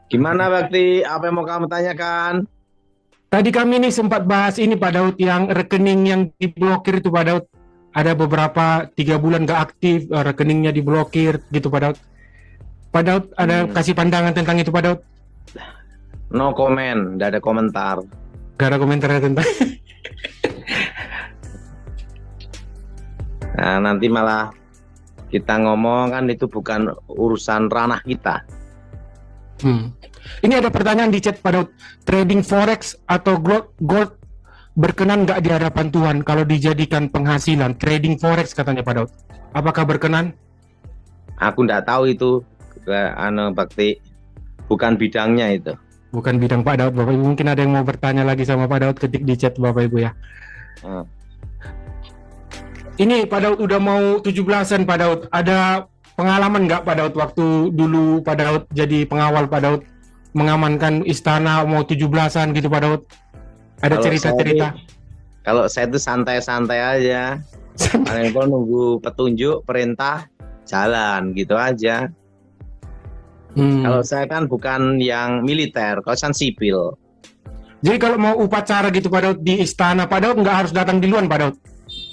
Gimana Bakti? Apa yang mau kamu tanyakan? Tadi kami nih sempat bahas ini Pak Daud, yang rekening yang diblokir itu Pak Daud. Ada beberapa 3 bulan gak aktif, rekeningnya diblokir gitu Pak Daud. Pak Daud ada Hmm, kasih pandangan tentang itu Pak Daud? no comment, nggak ada komentar. Gak ada komentar tentang. Nah, nanti malah kita ngomong kan itu bukan urusan ranah kita. Hmm. Ini ada pertanyaan di chat Pak Daud. Trading forex atau gold berkenan nggak di hadapan Tuhan kalau dijadikan penghasilan? Trading forex katanya Pak Daud. Apakah berkenan? Aku nggak tahu itu, Bakti, bukan bidangnya itu. Bukan bidang Pak Daud, Bapak Ibu. Mungkin ada yang mau bertanya lagi sama Pak Daud, ketik di chat Bapak Ibu ya. Hmm. Ini Pak Daud udah mau 17-an Pak Daud. Ada pengalaman nggak Pak Daud waktu dulu Pak Daud jadi pengawal Pak Daud mengamankan istana mau 17-an gitu Pak Daud? Ada Kalau saya cerita-cerita? kalau saya itu santai-santai aja. Paling pun nunggu petunjuk, perintah, jalan gitu aja. Kalau Hmm. saya kan bukan yang militer, kalau saya kan sipil. Jadi kalau mau upacara gitu Pak Daud di istana, Pak Daud nggak harus datang duluan Pak Daud?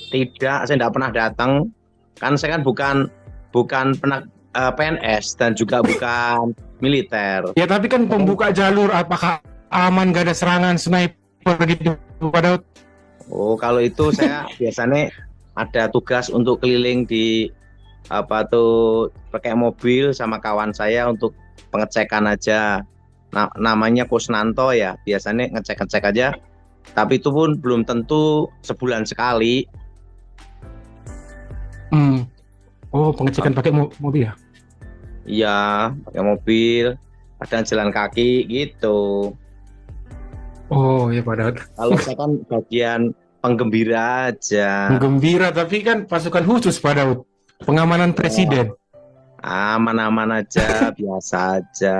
Tidak, saya tidak pernah datang. Kan saya kan bukan PNS dan juga bukan militer. Ya tapi kan pembuka jalur, apakah aman gak ada serangan sniper gitu Pak Daud? Oh, kalau itu saya biasanya ada tugas untuk keliling di apa tuh pakai mobil sama kawan saya untuk pengecekan aja. Namanya Kusnanto ya, biasanya ngecek-ngecek aja. Tapi itu pun belum tentu sebulan sekali. Hmm. Oh, pengecekan pakai mobil ya? Iya, pakai mobil, kadang jalan kaki gitu. Oh ya Pak Daud. Kalau saya kan bagian penggembira aja. Gembira, tapi kan pasukan khusus Pak Daud. Pengamanan Ya, presiden. aman-aman aja, biasa aja.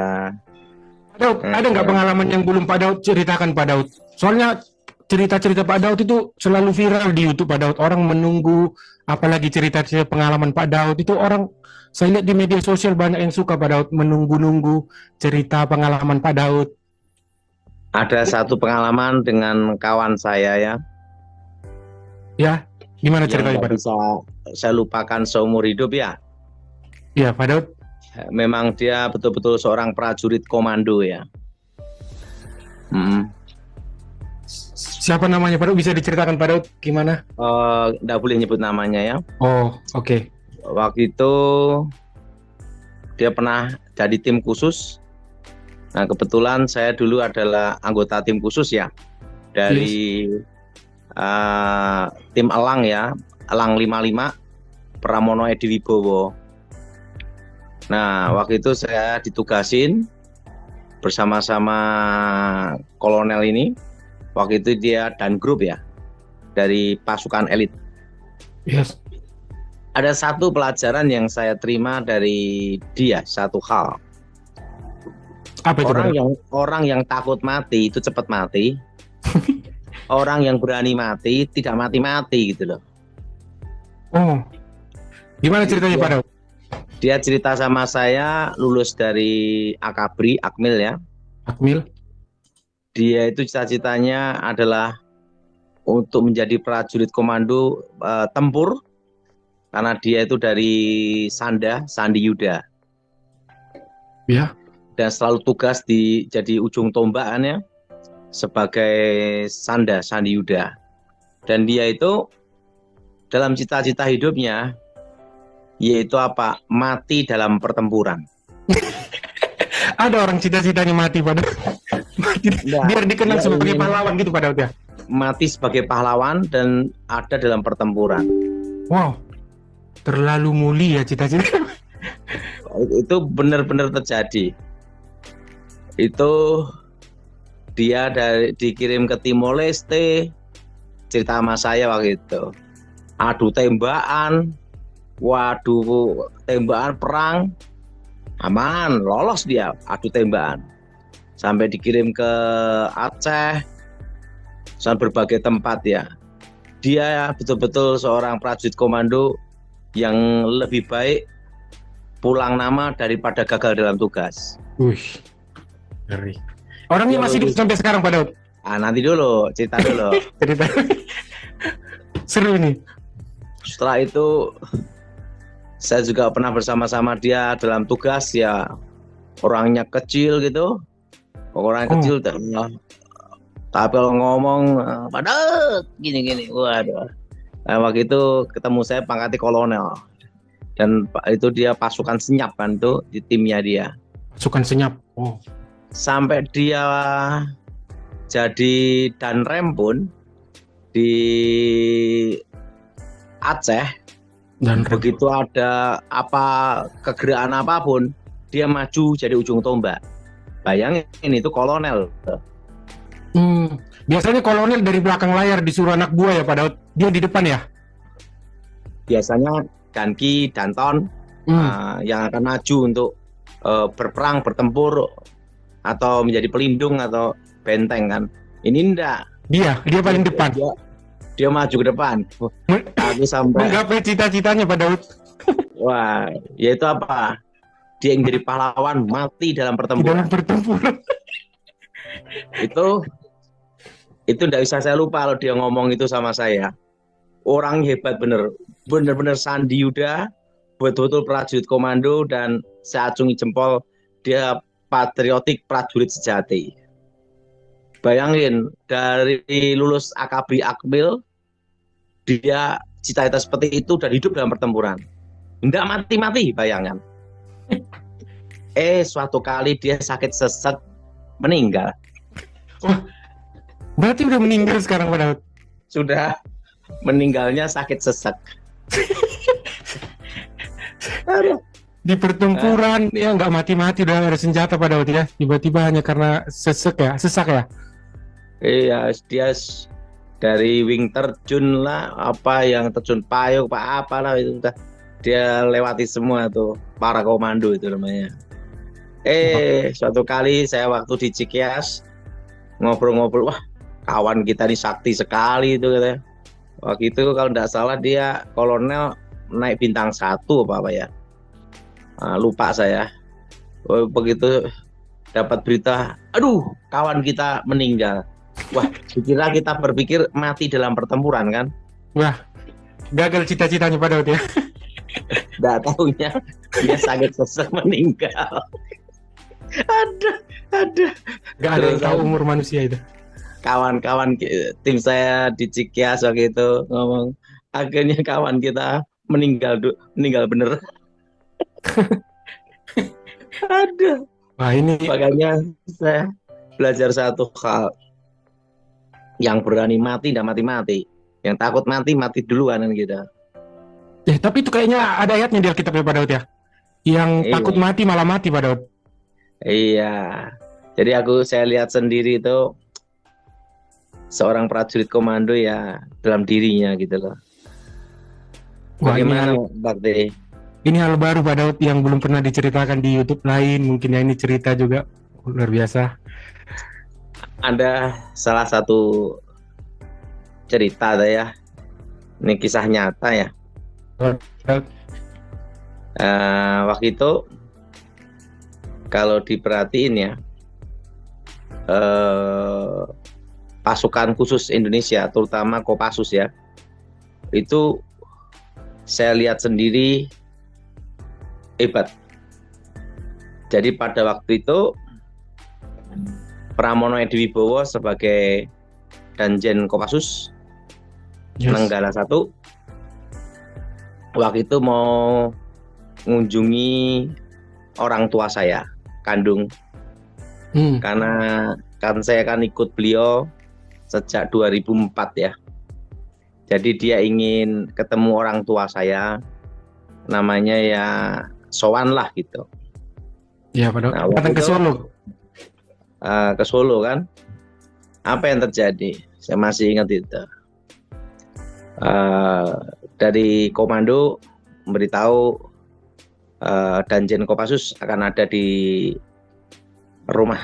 Pak Daud, ada nggak pengalaman yang belum Pak Daud ceritakan Pak Daud? Soalnya cerita-cerita Pak Daud itu selalu viral di YouTube Pak Daud. Orang menunggu, apalagi cerita-cerita pengalaman Pak Daud itu orang, saya lihat di media sosial banyak yang suka Pak Daud menunggu-nunggu cerita pengalaman Pak Daud. Ada satu pengalaman dengan kawan saya ya, Ya, gimana yang ceritanya nggak Pak Daud? bisa saya lupakan seumur hidup ya. Ya Pak Daud. Memang dia betul-betul seorang prajurit komando ya. Hmm. Siapa namanya Pak Daud? Bisa diceritakan Pak Daud gimana? Nggak boleh nyebut namanya ya. Oh, oke. Waktu itu dia pernah jadi tim khusus. Nah, kebetulan saya dulu adalah anggota tim khusus ya, Yes. dari tim Elang ya, Elang 55 Pramono Edi Wibowo. Nah, waktu itu saya ditugasin bersama-sama kolonel ini. Waktu itu dia dan grup ya, dari pasukan elit. Yes. Ada satu pelajaran yang saya terima dari dia, satu hal. Apa itu Pak Daud? Orang yang takut mati itu cepat mati. Orang yang berani mati tidak mati-mati gitu loh. Oh, gimana ceritanya Pak Dia, Daud? dia cerita sama saya lulus dari Akabri, Akmil ya. Akmil? Dia itu cita-citanya adalah untuk menjadi prajurit komando tempur karena dia itu dari Sandi Yuda Ya. dan selalu tugas di jadi ujung tombakannya sebagai Sandi Yuda. Dan dia itu dalam cita-cita hidupnya yaitu apa? Mati dalam pertempuran. Ada orang cita-citanya mati Pak Daud. Mati, Enggak, biar dikenang dia sebagai ingin pahlawan gitu Pak Daud ya. mati sebagai pahlawan dan ada dalam pertempuran. Wow, terlalu mulia cita-cita. Itu benar-benar terjadi. Itu dia dikirim ke Timor Leste, cerita sama saya waktu itu. Adu tembakan, waduh tembakan perang, aman, lolos dia adu tembakan. Sampai dikirim ke Aceh, sampai berbagai tempat ya. Dia betul-betul seorang prajurit komando yang lebih baik pulang nama daripada gagal dalam tugas. Wih, Ngeri. Orangnya masih hidup sampai sekarang Pak Daud? Nanti dulu, cerita dulu. Cerita. Seru nih. Setelah itu saya juga pernah bersama-sama dia dalam tugas ya, orangnya kecil gitu. Orangnya kecil tapi kalau ngomong padat gini-gini. Waduh. Nah, waktu itu ketemu saya pangkatnya kolonel. Dan itu dia pasukan senyap kan tuh di timnya dia. Pasukan senyap. Sampai dia jadi danrem pun di Aceh. Dan begitu ada apa kegerakan apapun, dia maju jadi ujung tombak. Bayangin itu kolonel. Biasanya kolonel dari belakang layar disuruh anak buah ya Pak Daud. Dia di depan ya? Biasanya Danki, Danton yang akan maju untuk berperang, bertempur atau menjadi pelindung atau benteng kan. Ini enggak. Dia paling depan. Dia maju ke depan. Aku sampai menggapai cita-citanya Pak Daud. Wah, yaitu apa? Dia yang jadi pahlawan, mati dalam pertempuran. Itu tidak bisa saya lupa kalau dia ngomong itu sama saya. Orang hebat bener-bener Sandi Yuda, betul-betul prajurit komando, dan saya acungi jempol, dia patriotik prajurit sejati. Bayangin, dari lulus AKB Akmil, dia cita-cita seperti itu dan hidup dalam pertempuran. Tidak mati-mati, bayangan. Suatu kali dia sakit sesek, meninggal. Berarti udah meninggal sekarang Pak Daud? Sudah, meninggalnya sakit sesek. Di pertempuran ya nggak mati-mati, udah ada senjata Pak Daud ya. Tiba-tiba hanya karena sesak ya. Iya, dia dari wing terjun lah, apa yang terjun payung, apalah itu udah dia lewati semua tuh, para komando itu namanya. Suatu kali saya waktu di Cikias ngobrol-ngobrol, wah kawan kita ini sakti sekali itu katanya. Waktu itu kalau tidak salah dia kolonel naik bintang 1 apa ya. Lupa saya. Begitu dapat berita, aduh kawan kita meninggal. Wah, dikira kita berpikir mati dalam pertempuran kan. Wah, gagal cita-citanya Pak Daud ya. Nggak tahunya dia sakit sesek meninggal. Ada. Nggak ada yang tahu umur manusia itu. Kawan-kawan tim saya di Cikias waktu itu ngomong, akhirnya kawan kita meninggal bener. Aduh. Wah, ini makanya saya belajar satu hal, yang berani mati tidak mati-mati, yang takut mati duluan kan gitu. Tapi itu kayaknya ada ayatnya di Alkitab ya Pak Daud ya, yang takut mati malah mati Pak Daud. Iya, jadi saya lihat sendiri itu seorang prajurit komando ya dalam dirinya gitu loh. Bagaimana Bakti? Ini hal baru Pak Daud yang belum pernah diceritakan di YouTube lain, mungkin ya, ini cerita juga luar biasa. Ada salah satu cerita ya, ini kisah nyata ya. Waktu itu kalau diperhatiin ya, pasukan khusus Indonesia, terutama Kopassus ya, itu saya lihat sendiri hebat. Jadi pada waktu itu Pramono Edi Wibowo sebagai Danjen Kopassus Nenggala 1 waktu itu mau mengunjungi orang tua saya kandung, karena kan saya kan ikut beliau sejak 2004 ya. Jadi dia ingin ketemu orang tua saya, namanya ya sowan lah gitu. Ya Pak, datang ke Solo. Ke Solo kan. Apa yang terjadi? Saya masih ingat itu. Dari komando memberitahu Danjen Kopassus akan ada di rumah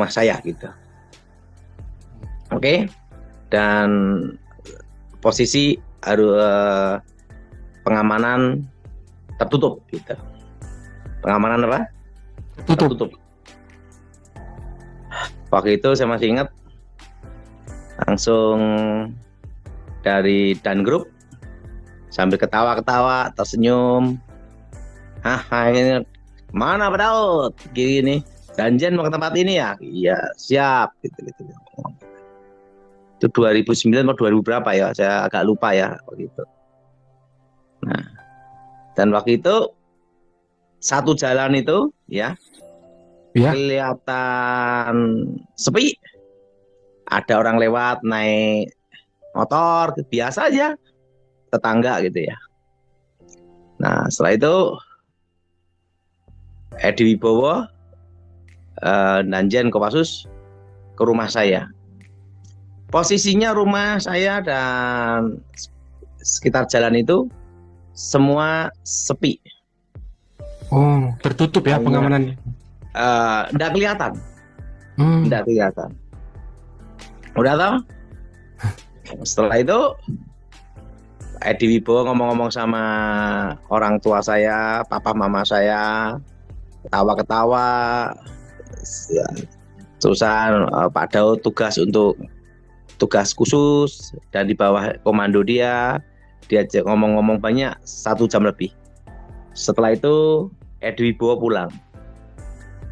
saya gitu. Oke. Dan posisi harus pengamanan tertutup gitu. Pengamanan apa? Tertutup. Waktu itu saya masih ingat, langsung dari Dan Group sambil ketawa-ketawa, tersenyum. Ini mana Pak Daud? Gini, janjian mau ke tempat ini ya? Iya, siap. Gitu. Itu 2009 atau 2000 berapa ya? Saya agak lupa ya waktu itu. Nah, dan waktu itu satu jalan itu ya, kelihatan sepi. Ada orang lewat naik motor, biasa aja, tetangga gitu ya. Nah, setelah itu Edi Wibowo, Danjen Kopassus ke rumah saya. Posisinya rumah saya dan sekitar jalan itu semua sepi. Oh, tertutup ya pengamanannya? Nggak kelihatan. Nggak kelihatan. Udah tahu? Setelah itu Edi Wibowo ngomong-ngomong sama orang tua saya, papa mama saya, ketawa-ketawa. Terusan Pak Daud tugas khusus, dan di bawah komando dia ngomong-ngomong banyak 1 jam lebih. Setelah itu Edi Wibowo pulang.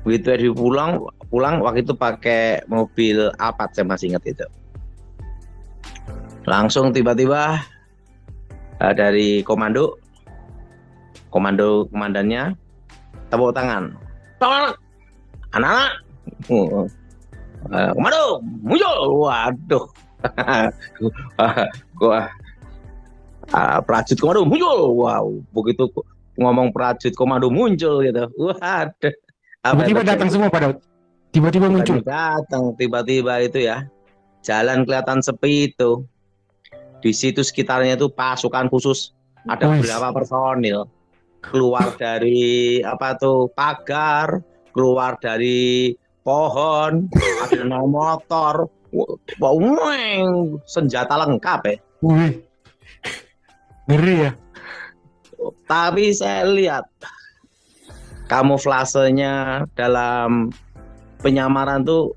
Begitu Edi pulang waktu itu pakai mobil Alphard, saya masih ingat itu. Langsung tiba-tiba dari komandannya tepuk tangan. Anak-anak, komando muncul. Waduh. Prajurit komando muncul. Wow, begitu ngomong prajurit komando muncul gitu. Waduh. Tiba-tiba datang semua Pak Daud. Tiba-tiba muncul. Datang tiba-tiba itu ya. Jalan kelihatan sepi itu. Di situ sekitarnya itu pasukan khusus, ada beberapa personil keluar dari pagar, keluar dari pohon, ada naik motor, senjata lengkap ya. Ngeri ya. Tapi saya lihat kamuflasenya dalam penyamaran tuh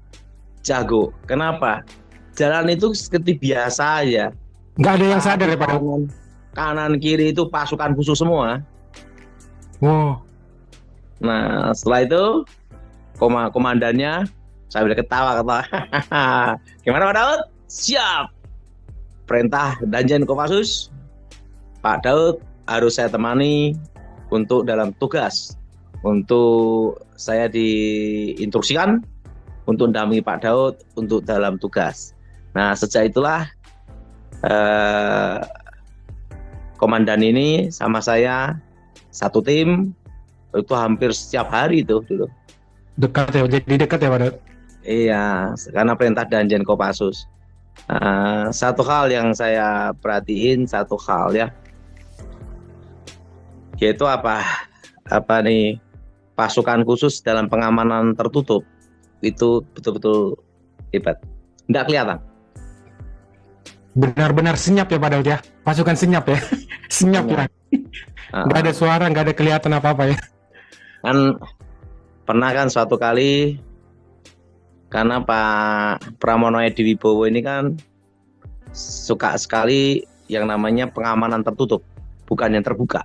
jago. Kenapa? Jalan itu seperti biasa aja. Nggak ada yang sadar ya Pak Daud? Kanan kiri itu pasukan khusus semua. Wow. Nah, setelah itu komandannya sambil ketawa. Gimana Pak Daud? Siap. Perintah Danjen Kopassus, Pak Daud harus saya temani untuk dalam tugas. Untuk saya diinstruksikan untuk mendampingi Pak Daud untuk dalam tugas. Nah, sejak itulah komandan ini sama saya satu tim itu hampir setiap hari itu dulu. Dekat ya, jadi dekat ya Pak Daud? Iya, karena perintah Danjen Kopassus. Satu hal yang saya perhatiin, yaitu pasukan khusus dalam pengamanan tertutup itu betul-betul hebat. Nggak kelihatan. Benar-benar senyap ya Pak Daud ya, pasukan senyap ya. Senyap ya. Nggak ada suara, nggak ada kelihatan apa-apa ya. Kan pernah kan suatu kali, karena Pak Pramono Edi Wibowo ini kan suka sekali yang namanya pengamanan tertutup, bukan yang terbuka.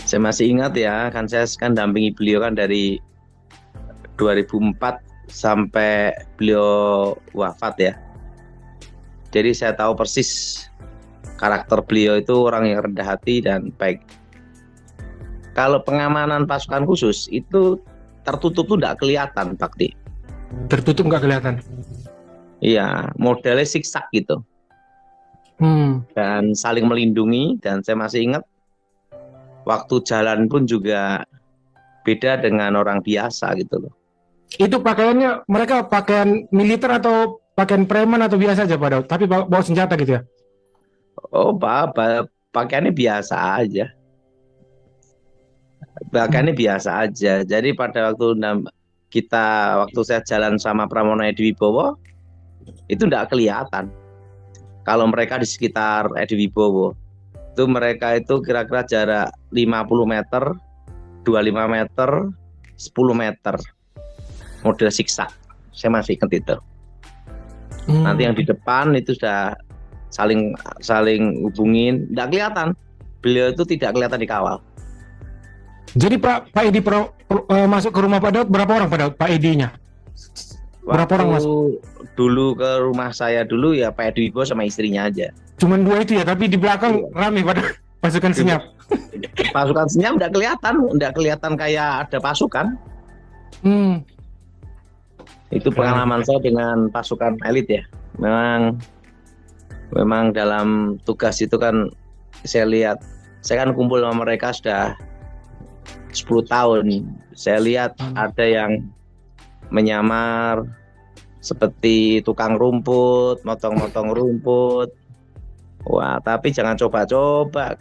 Saya masih ingat ya, kan saya kan dampingi beliau kan dari 2004 sampai beliau wafat ya. Jadi saya tahu persis karakter beliau itu orang yang rendah hati dan baik. Kalau pengamanan pasukan khusus itu tertutup tuh nggak kelihatan, Bakti. Tertutup nggak kelihatan? Iya, modelnya siksak gitu. Dan saling melindungi, dan saya masih ingat waktu jalan pun juga beda dengan orang biasa gitu loh. Itu pakaiannya mereka pakaian militer atau pakaian preman atau biasa aja Pak Daud? Tapi bawa senjata gitu ya? Oh, pakaiannya biasa aja. Pakaiannya biasa aja. Jadi pada waktu saya jalan sama Pramono Edi Wibowo, itu nggak kelihatan. Kalau mereka di sekitar Edi Wibowo, itu mereka itu kira-kira jarak 50 meter, 25 meter, 10 meter model siksa. Saya masih ingat itu. Nanti yang di depan itu sudah saling hubungin, tidak kelihatan. Beliau itu tidak kelihatan dikawal. Jadi Pak Edi masuk ke rumah Pak Daud, berapa orang Pak Daud, Pak Edinya? Berapa orang masuk? Dulu ke rumah saya dulu ya Pak Edi Wibowo sama istrinya aja. Cuman 2 itu ya, tapi di belakang rame pada pasukan senyap. Pasukan senyap nggak kelihatan kayak ada pasukan. Itu pengalaman saya dengan pasukan elit ya. Memang dalam tugas itu kan saya lihat, saya kan kumpul sama mereka sudah 10 tahun. Saya lihat ada yang menyamar seperti tukang rumput, motong-motong rumput. Wah, tapi jangan coba-coba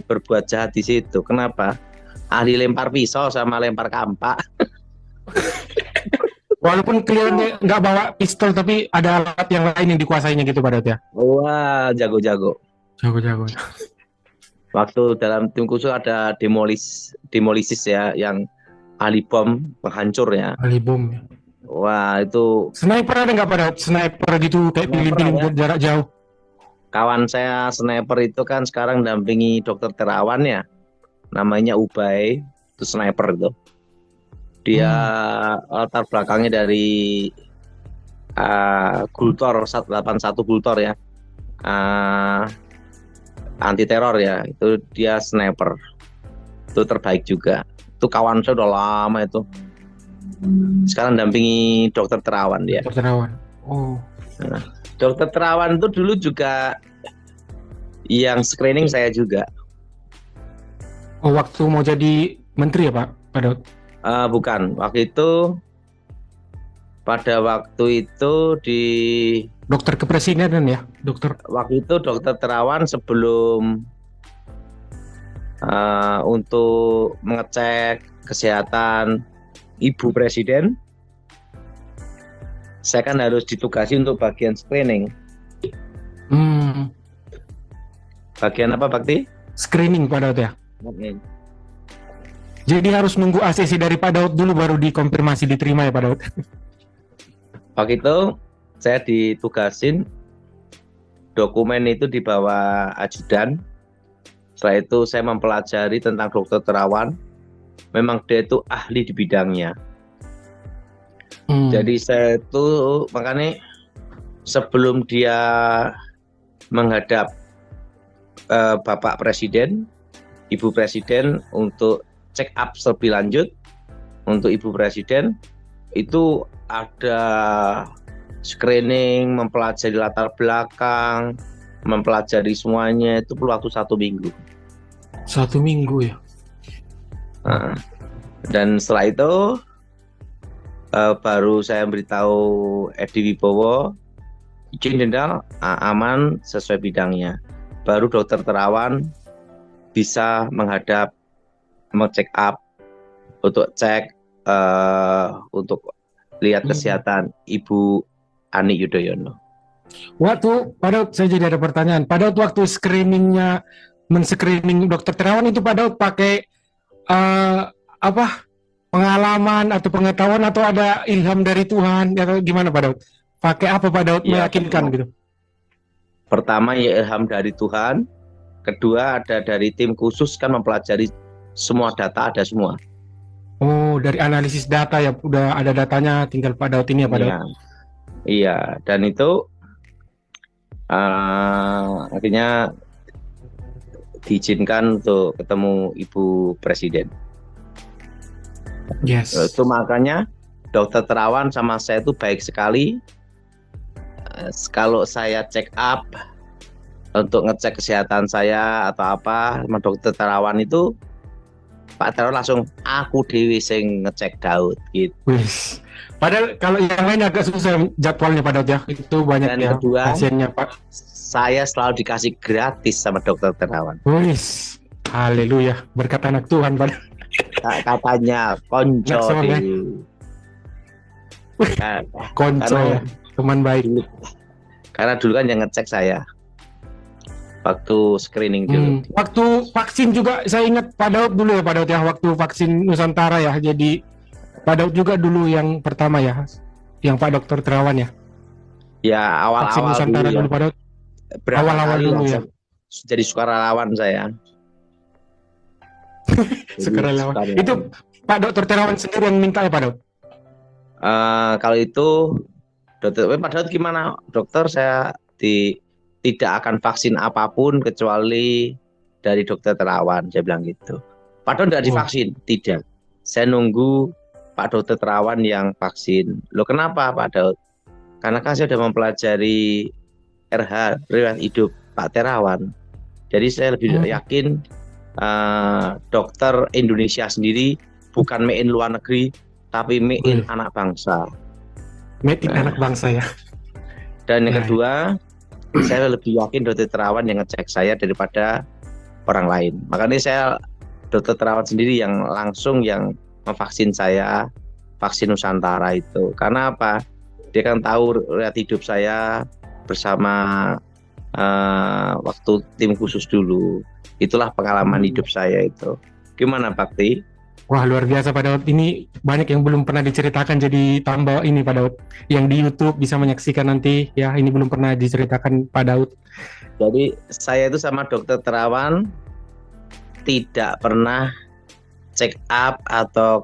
berbuat jahat di situ. Kenapa? Ahli lempar pisau sama lempar kampak. Walaupun kalian nggak bawa pistol, tapi ada alat yang lain yang dikuasainya gitu Pak Daud ya? Wah, jago-jago. Jago-jago. Waktu dalam tim khusus ada demolisis ya, yang ahli bom penghancur ya. Ahli bom ya. Wah, itu. Sniper ada nggak Pak Daud? Sniper gitu kayak pilih-pilih buat jarak jauh. Kawan saya sniper itu kan sekarang dampingi Dokter Terawan ya. Namanya Ubay, itu sniper itu. Dia latar belakangnya dari Gultor 181 Gultor ya, anti teror ya, itu dia sniper, itu terbaik juga. Itu kawan saya udah lama itu. Sekarang dampingi Dokter Terawan dia. Dokter Terawan. Oh. Nah, Dokter Terawan itu dulu juga yang screening saya juga. Oh, waktu mau jadi menteri ya Pak Daud? Bukan, pada waktu itu di dokter kepresidenan ya, dokter. Waktu itu Dokter Terawan sebelum untuk mengecek kesehatan Ibu Presiden, saya kan harus ditugasi untuk bagian screening. Bagian apa Bakti? Screening Pak Daud ya. Okay. Jadi harus nunggu ACC dari Pak Daud dulu baru dikonfirmasi diterima ya Pak Daud. Waktu itu saya ditugasin, dokumen itu dibawa ajudan. Setelah itu saya mempelajari tentang Dokter Terawan. Memang dia itu ahli di bidangnya. Jadi saya itu makanya sebelum dia menghadap Bapak Presiden, Ibu Presiden untuk check up lebih lanjut untuk Ibu Presiden, itu ada screening, mempelajari latar belakang, mempelajari semuanya, itu perlu waktu 1 minggu. 1 minggu ya. Dan setelah itu baru saya beritahu Edi Wibowo, izin Jenderal, aman sesuai bidangnya. Baru Dokter Terawan bisa menghadap, mengcheck up, untuk cek untuk lihat kesehatan Ibu Ani Yudhoyono. Waktu Pak Daud, saya jadi ada pertanyaan. Pak Daud waktu screeningnya, men-screening Dokter Terawan itu Pak Daud pakai pengalaman atau pengetahuan atau ada ilham dari Tuhan atau gimana Pak Daud? Pakai apa Pak Daud meyakinkan gitu? Pertama ya ilham dari Tuhan. Kedua ada dari tim khusus kan mempelajari semua data, ada semua. Oh, dari analisis data ya, udah ada datanya, tinggal Pak Daud ini ya Pak Daud? Iya, dan itu akhirnya diizinkan untuk ketemu Ibu Presiden. Yes. Itu makanya Dokter Terawan sama saya itu baik sekali. Kalau saya check up untuk ngecek kesehatan saya atau apa sama Dokter Terawan itu, Pak Terawan langsung aku dewi sing ngecek Daud gitu. Wis. Padahal kalau yang lain agak susah jadwalnya Pak Daud ya. Itu banyak. Dan ya kedua, pasiennya Pak. Saya selalu dikasih gratis sama Dokter Terawan. Wis. Haleluya. Berkat anak Tuhan Pak. Katanya konco konco ya. Teman baik. Karena dulu kan yang ngecek saya waktu screening dulu. Waktu vaksin juga saya ingat Pak Daud dulu ya Pak Daud ya, waktu vaksin Nusantara ya, jadi Pak Daud juga dulu yang pertama ya, yang Pak Dokter Terawan ya. Ya Vaksin awal-awal dulu Nusantara ya. dulu Pak Daud. Berapa Awal-awal kali dulu lah ya. jadi sukarelawan saya. Jadi Sukarelawan. sukarelawan. Itu Pak Dokter Terawan sendiri yang minta ya Pak Daud. Kalau itu dokter, padahal gimana dokter, saya tidak akan vaksin apapun kecuali dari dokter Terawan, saya bilang gitu. Padahal tidak Wah. divaksin, tidak. Saya nunggu Pak Dokter Terawan yang vaksin. Loh kenapa Pak Daud? Karena kan saya sudah mempelajari RH, riwayat hidup Pak Terawan. Jadi saya lebih yakin dokter Indonesia sendiri bukan made in luar negeri, tapi made in anak bangsa. Made in anak bangsa ya. Dan yang kedua, saya lebih yakin dokter Terawan yang ngecek saya daripada orang lain. Makanya saya dokter Terawan sendiri yang langsung yang memvaksin saya, vaksin Nusantara itu. Karena apa? Dia kan tahu riwayat hidup saya bersama waktu tim khusus dulu. Itulah pengalaman hidup saya itu. Gimana Bakti? Wah luar biasa Pak Daud, ini banyak yang belum pernah diceritakan, jadi tambah ini Pak Daud. Yang di YouTube bisa menyaksikan nanti ya, ini belum pernah diceritakan Pak Daud. Jadi saya itu sama dokter Terawan tidak pernah check up atau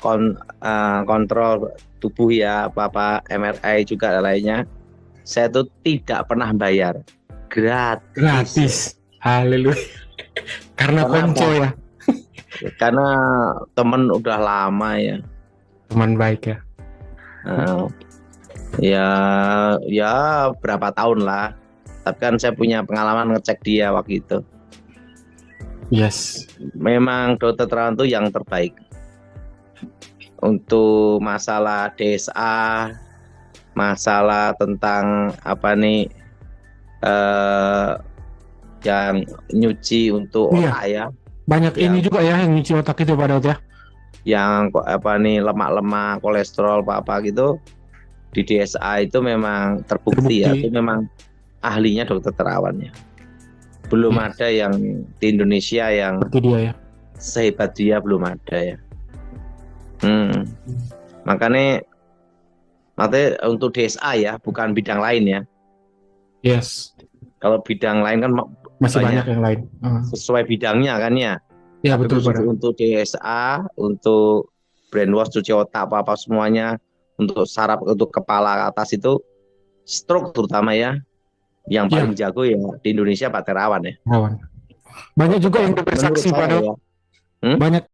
kontrol tubuh ya, apa MRI juga lainnya. Saya itu tidak pernah bayar, gratis. Haleluya. Karena konco ya. Karena temen udah lama ya. Teman baik ya. Ya berapa tahun lah. Tapi kan saya punya pengalaman ngecek dia waktu itu. Yes. Memang dokter Terawan itu yang terbaik. Untuk masalah DSA, masalah tentang apa nih, yang nyuci untuk otak ya. Banyak ini juga ya yang nyuci otak itu Pak Daud ya. Yang apa nih lemak-lemak, kolesterol apa gitu di DSA itu memang terbukti ya, itu memang ahlinya dokter Terawan ya. Belum ada yang di Indonesia yang dia ya. Sehebat dia, belum ada ya. Makanya untuk DSA ya, bukan bidang lain ya. Yes. Kalau bidang lain kan masih banyak yang lain. Sesuai bidangnya kan ya. Ya betul Pak. Untuk DSA, untuk brainwash, cuci otak, apa semuanya, untuk saraf, untuk kepala atas itu, stroke terutama ya, yang paling jago ya di Indonesia Pak Terawan ya. Banyak juga yang bersaksi Pak Daud. Banyak